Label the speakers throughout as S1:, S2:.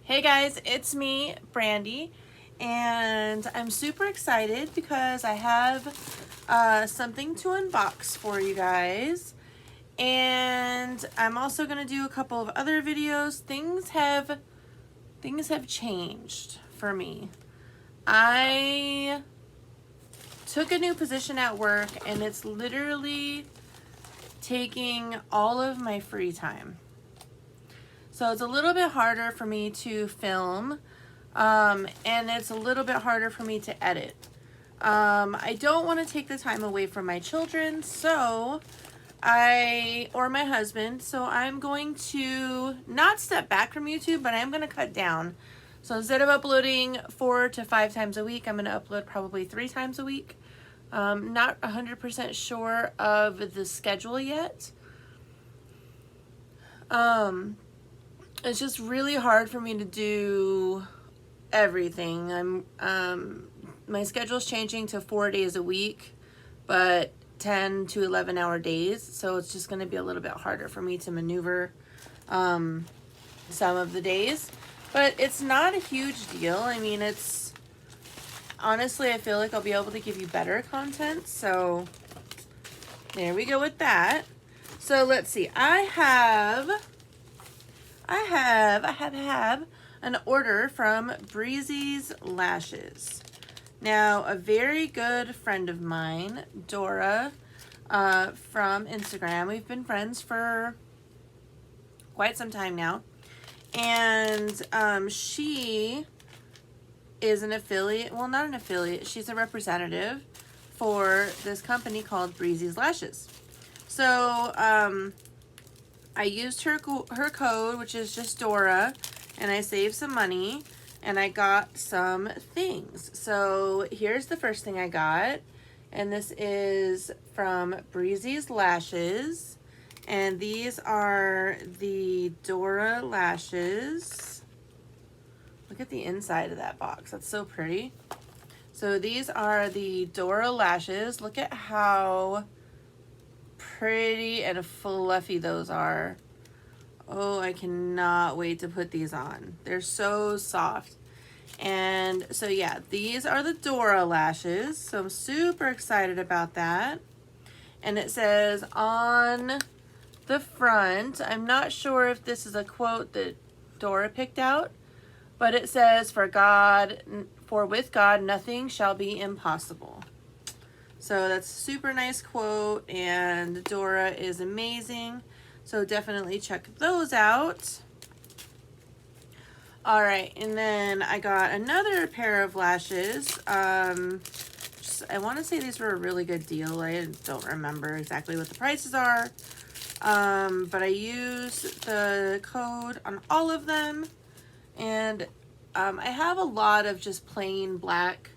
S1: Hey guys, it's me, Brandy, and I'm super excited because I have something to unbox for you guys. And I'm also going to do a couple of other videos. Things have changed for me. I took a new position at work and it's literally taking all of my free time. So it's a little bit harder for me to film, and it's a little bit harder for me to edit. I don't want to take the time away from my children, or my husband, so I'm going to not step back from YouTube, but I'm going to cut down. So instead of uploading 4 to 5 times a week, I'm going to upload probably 3 times a week. Not 100% sure of the schedule yet. It's just really hard for me to do everything. My schedule's changing to 4 days a week, but 10 to 11 hour days. So it's just going to be a little bit harder for me to maneuver some of the days, but it's not a huge deal. I mean, honestly, I feel like I'll be able to give you better content. So there we go with that. So let's see. I have an order from Breezy's Lashes. Now, a very good friend of mine, Dora, from Instagram. We've been friends for quite some time now. And she is an affiliate, well, not an affiliate, she's a representative for this company called Breezy's Lashes. So, I used her code, which is just Dora, and I saved some money, and I got some things. So here's the first thing I got, and this is from Breezy's Lashes, and these are the Dora lashes. Look at the inside of that box. That's so pretty. So these are the Dora lashes. Look at how pretty and fluffy those are. Oh, I cannot wait to put these on. They're so soft. And so yeah, these are the Dora lashes. So I'm super excited about that. And it says on the front, I'm not sure if this is a quote that Dora picked out, but it says, for with God, nothing shall be impossible. So that's a super nice quote, and Dora is amazing. So definitely check those out. All right, and then I got another pair of lashes. I want to say these were a really good deal. I don't remember exactly what the prices are, but I used the code on all of them, and I have a lot of just plain black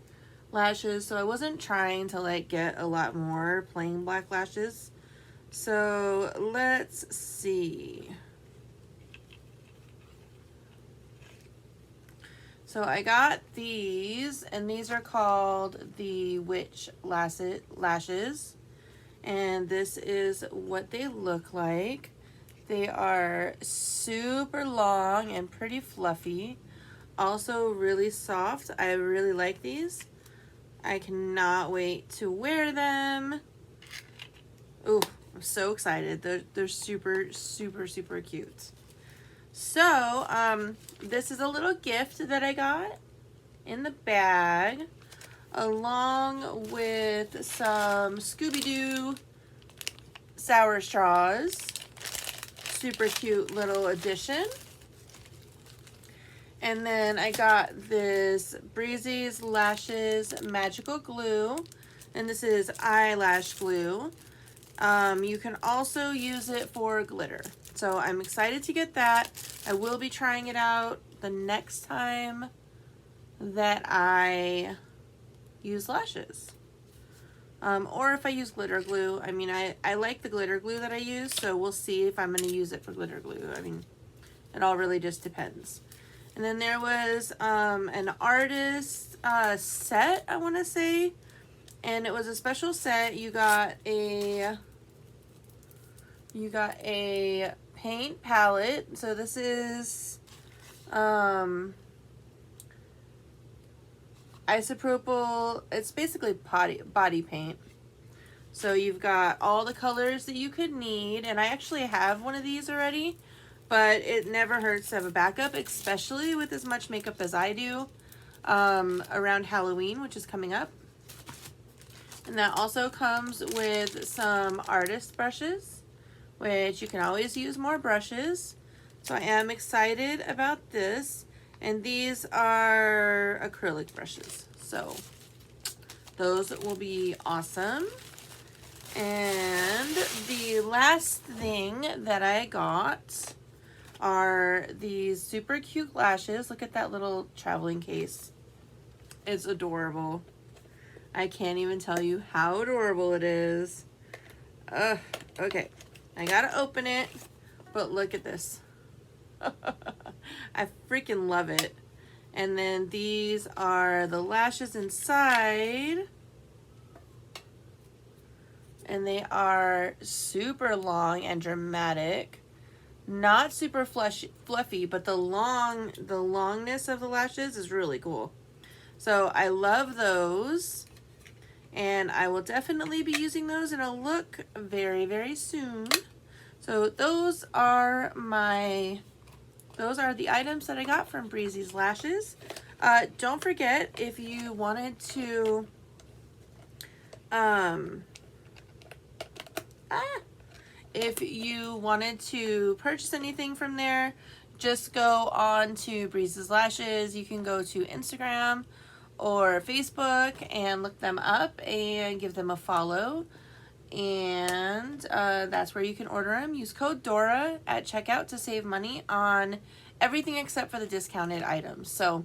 S1: lashes, so I wasn't trying to like get a lot more plain black lashes. So let's see. So I got these, and these are called the Witch lashes, and this is what they look like. They are super long and pretty fluffy, also really soft. I really like these. I cannot wait to wear them. Ooh, I'm so excited. They're super, super, super cute. So, this is a little gift that I got in the bag, along with some Scooby-Doo sour straws. Super cute little addition. And then I got this Breezy's Lashes Magical Glue, and this is eyelash glue. You can also use it for glitter. So I'm excited to get that. I will be trying it out the next time that I use lashes. Or if I use glitter glue. I mean, I like the glitter glue that I use, so we'll see if I'm going to use it for glitter glue. I mean, it all really just depends. And then there was an artist set, I want to say, and it was a special set. You got a paint palette. So this is Isopropyl, it's basically body paint. So you've got all the colors that you could need, and I actually have one of these already, but it never hurts to have a backup, especially with as much makeup as I do around Halloween, which is coming up. And that also comes with some artist brushes, which you can always use more brushes. So I am excited about this. And these are acrylic brushes, so those will be awesome. And the last thing that I got are these super cute lashes. Look at that little traveling case. It's adorable. I can't even tell you how adorable it is. Okay, I gotta open it, but look at this. I freaking love it. And then these are the lashes inside. And they are super long and dramatic. Not super fluffy, but the longness of the lashes is really cool. So I love those. And I will definitely be using those in a look very, very soon. So those are the items that I got from Breezy's Lashes. Don't forget, if you wanted to purchase anything from there, just go on to Breezy's Lashes. You can go to Instagram or Facebook and look them up and give them a follow. And that's where you can order them. Use code Dora at checkout to save money on everything except for the discounted items. So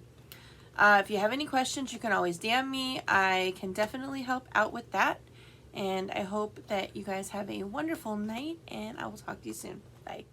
S1: if you have any questions, you can always DM me. I can definitely help out with that. And I hope that you guys have a wonderful night, and I will talk to you soon. Bye.